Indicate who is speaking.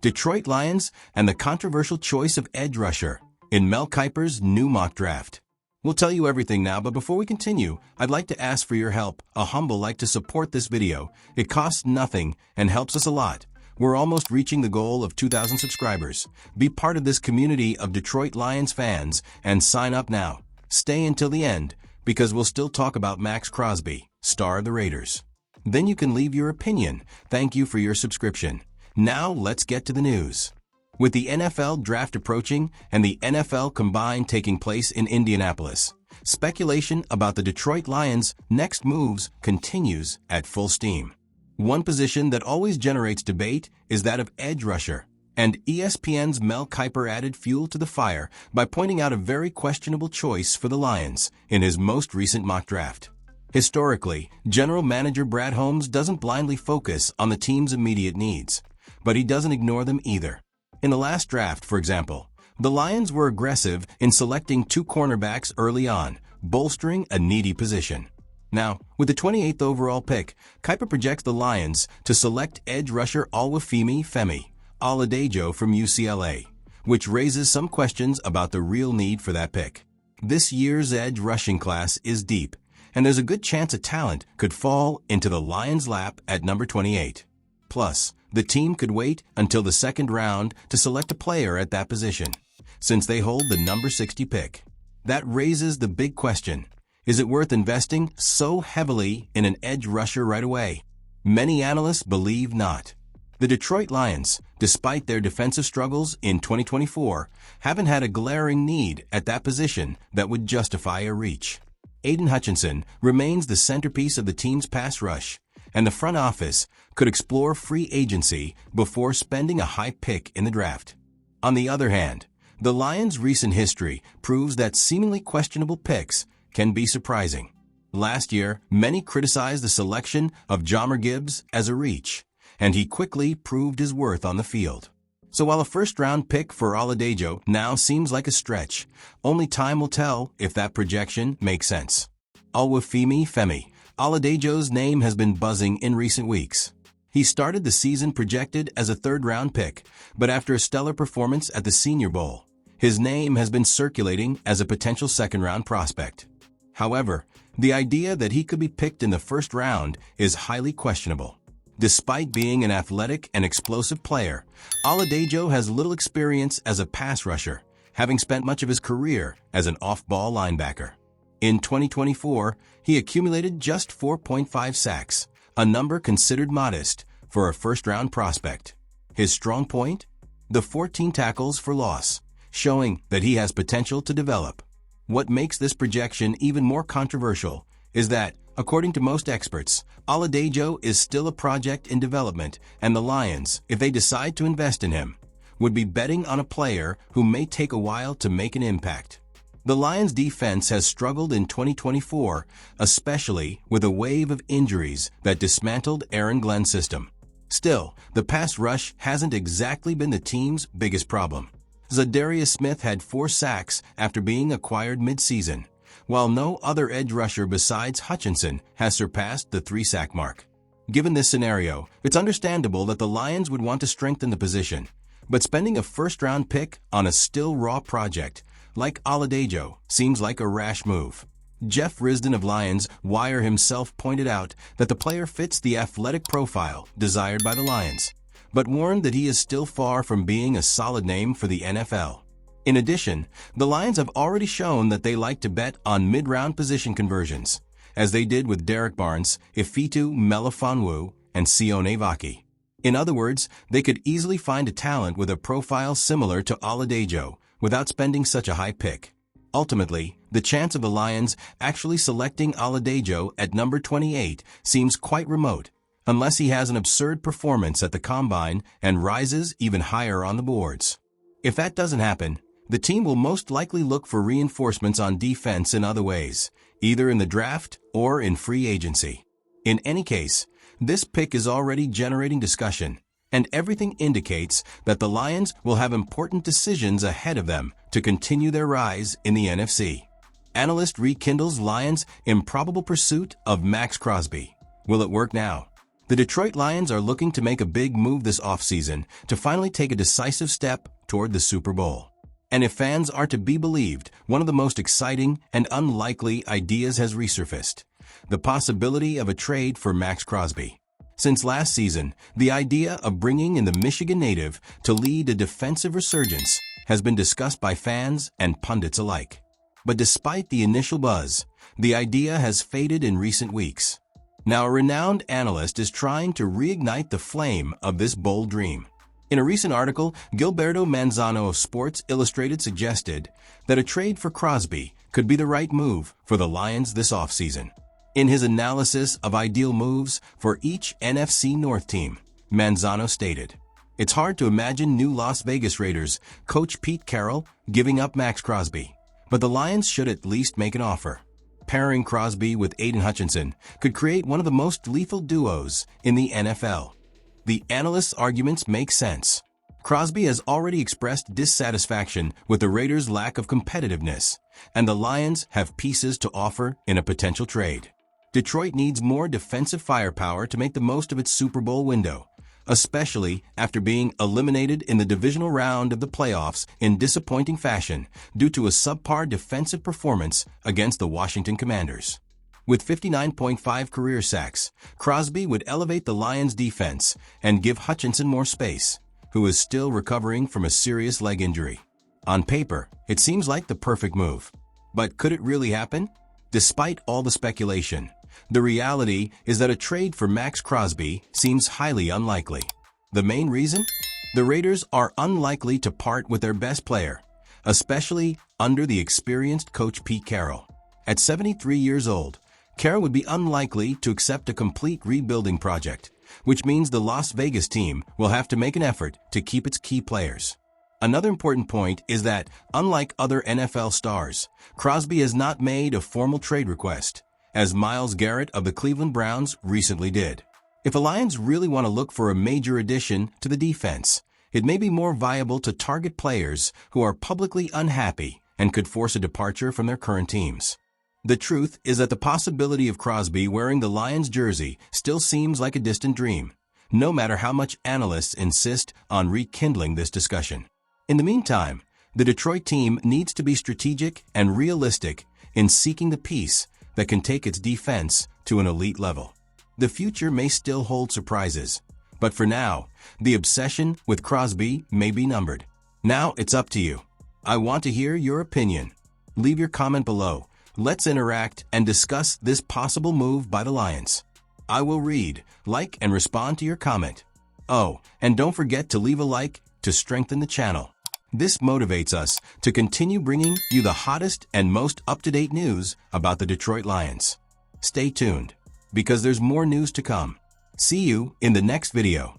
Speaker 1: Detroit Lions and the controversial choice of edge rusher in Mel Kiper's new mock draft. We'll tell you everything now, but before we continue, I'd like to ask for your help. A humble like to support this video. It costs nothing and helps us a lot. We're almost reaching the goal of 2,000 subscribers. Be part of this community of Detroit Lions fans and sign up now. Stay until the end, because we'll still talk about Max Crosby, star of the Raiders. Then you can leave your opinion. Thank you for your subscription. Now let's get to the news. With the NFL draft approaching and the NFL Combine taking place in Indianapolis, speculation about the Detroit Lions' next moves continues at full steam. One position that always generates debate is that of edge rusher, and ESPN's Mel Kiper added fuel to the fire by pointing out a very questionable choice for the Lions in his most recent mock draft. Historically, General Manager Brad Holmes doesn't blindly focus on the team's immediate needs, but he doesn't ignore them either. In the last draft, for example, the Lions were aggressive in selecting 2 cornerbacks early on, bolstering a needy position. Now, with the 28th overall pick, Kiper projects the Lions to select edge rusher Oluwafemi Femi Oladejo from UCLA, which raises some questions about the real need for that pick. This year's edge rushing class is deep, and there's a good chance a talent could fall into the Lions' lap at number 28. Plus, the team could wait until the second round to select a player at that position, since they hold the number 60 pick. That raises the big question: is it worth investing so heavily in an edge rusher right away? Many analysts believe not. The Detroit Lions, despite their defensive struggles in 2024, haven't had a glaring need at that position that would justify a reach. Aiden Hutchinson remains the centerpiece of the team's pass rush, and the front office could explore free agency before spending a high pick in the draft. On the other hand, the Lions' recent history proves that seemingly questionable picks can be surprising. Last year, many criticized the selection of Jahmyr Gibbs as a reach, and he quickly proved his worth on the field. So while a first-round pick for Oladejo now seems like a stretch, only time will tell if that projection makes sense. Oluwafemi Femi Oladejo's name has been buzzing in recent weeks. He started the season projected as a third-round pick, but after a stellar performance at the Senior Bowl, his name has been circulating as a potential second-round prospect. However, the idea that he could be picked in the first round is highly questionable. Despite being an athletic and explosive player, Oladejo has little experience as a pass rusher, having spent much of his career as an off-ball linebacker. In 2024, he accumulated just 4.5 sacks, a number considered modest for a first-round prospect. His strong point? The 14 tackles for loss, showing that he has potential to develop. What makes this projection even more controversial is that, according to most experts, Oladejo is still a project in development, and the Lions, if they decide to invest in him, would be betting on a player who may take a while to make an impact. The Lions' defense has struggled in 2024, especially with a wave of injuries that dismantled Aaron Glenn's system. Still, the pass rush hasn't exactly been the team's biggest problem. Zadarius Smith had 4 sacks after being acquired mid-season, while no other edge rusher besides Hutchinson has surpassed the 3-sack mark. Given this scenario, it's understandable that the Lions would want to strengthen the position, but spending a first-round pick on a still raw project like Oladejo seems like a rash move. Jeff Risdon of Lions Wire himself pointed out that the player fits the athletic profile desired by the Lions, but warned that he is still far from being a solid name for the NFL. In addition, the Lions have already shown that they like to bet on mid-round position conversions, as they did with Derek Barnes, Ifeatu Melifonwu, and Sione Vaki. In other words, they could easily find a talent with a profile similar to Oladejo without spending such a high pick. Ultimately, the chance of the Lions actually selecting Oladejo at number 28 seems quite remote, unless he has an absurd performance at the Combine and rises even higher on the boards. If that doesn't happen, the team will most likely look for reinforcements on defense in other ways, either in the draft or in free agency. In any case, this pick is already generating discussion, and everything indicates that the Lions will have important decisions ahead of them to continue their rise in the NFC. Analyst rekindles Lions' improbable pursuit of Max Crosby. Will it work now? The Detroit Lions are looking to make a big move this offseason to finally take a decisive step toward the Super Bowl. And if fans are to be believed, one of the most exciting and unlikely ideas has resurfaced: the possibility of a trade for Max Crosby. Since last season, the idea of bringing in the Michigan native to lead a defensive resurgence has been discussed by fans and pundits alike. But despite the initial buzz, the idea has faded in recent weeks. Now, a renowned analyst is trying to reignite the flame of this bold dream. In a recent article, Gilberto Manzano of Sports Illustrated suggested that a trade for Crosby could be the right move for the Lions this offseason. In his analysis of ideal moves for each NFC North team, Manzano stated, "It's hard to imagine new Las Vegas Raiders coach Pete Carroll giving up Max Crosby, but the Lions should at least make an offer. Pairing Crosby with Aiden Hutchinson could create one of the most lethal duos in the NFL." The analyst's arguments make sense. Crosby has already expressed dissatisfaction with the Raiders' lack of competitiveness, and the Lions have pieces to offer in a potential trade. Detroit needs more defensive firepower to make the most of its Super Bowl window, especially after being eliminated in the divisional round of the playoffs in disappointing fashion due to a subpar defensive performance against the Washington Commanders. With 59.5 career sacks, Crosby would elevate the Lions' defense and give Hutchinson more space, who is still recovering from a serious leg injury. On paper, it seems like the perfect move. But could it really happen? Despite all the speculation, the reality is that a trade for Max Crosby seems highly unlikely. The main reason? The Raiders are unlikely to part with their best player, especially under the experienced coach Pete Carroll. At 73 years old, Carroll would be unlikely to accept a complete rebuilding project, which means the Las Vegas team will have to make an effort to keep its key players. Another important point is that, unlike other NFL stars, Crosby has not made a formal trade request, as Myles Garrett of the Cleveland Browns recently did. If the Lions really want to look for a major addition to the defense, it may be more viable to target players who are publicly unhappy and could force a departure from their current teams. The truth is that the possibility of Crosby wearing the Lions jersey still seems like a distant dream, no matter how much analysts insist on rekindling this discussion. In the meantime, the Detroit team needs to be strategic and realistic in seeking the piece that can take its defense to an elite level. The future may still hold surprises, but for now, the obsession with Crosby may be numbered. Now it's up to you. I want to hear your opinion. Leave your comment below. Let's interact and discuss this possible move by the Lions. I will read, like, and respond to your comment. Oh, and don't forget to leave a like to strengthen the channel. This motivates us to continue bringing you the hottest and most up-to-date news about the Detroit Lions. Stay tuned, because there's more news to come. See you in the next video.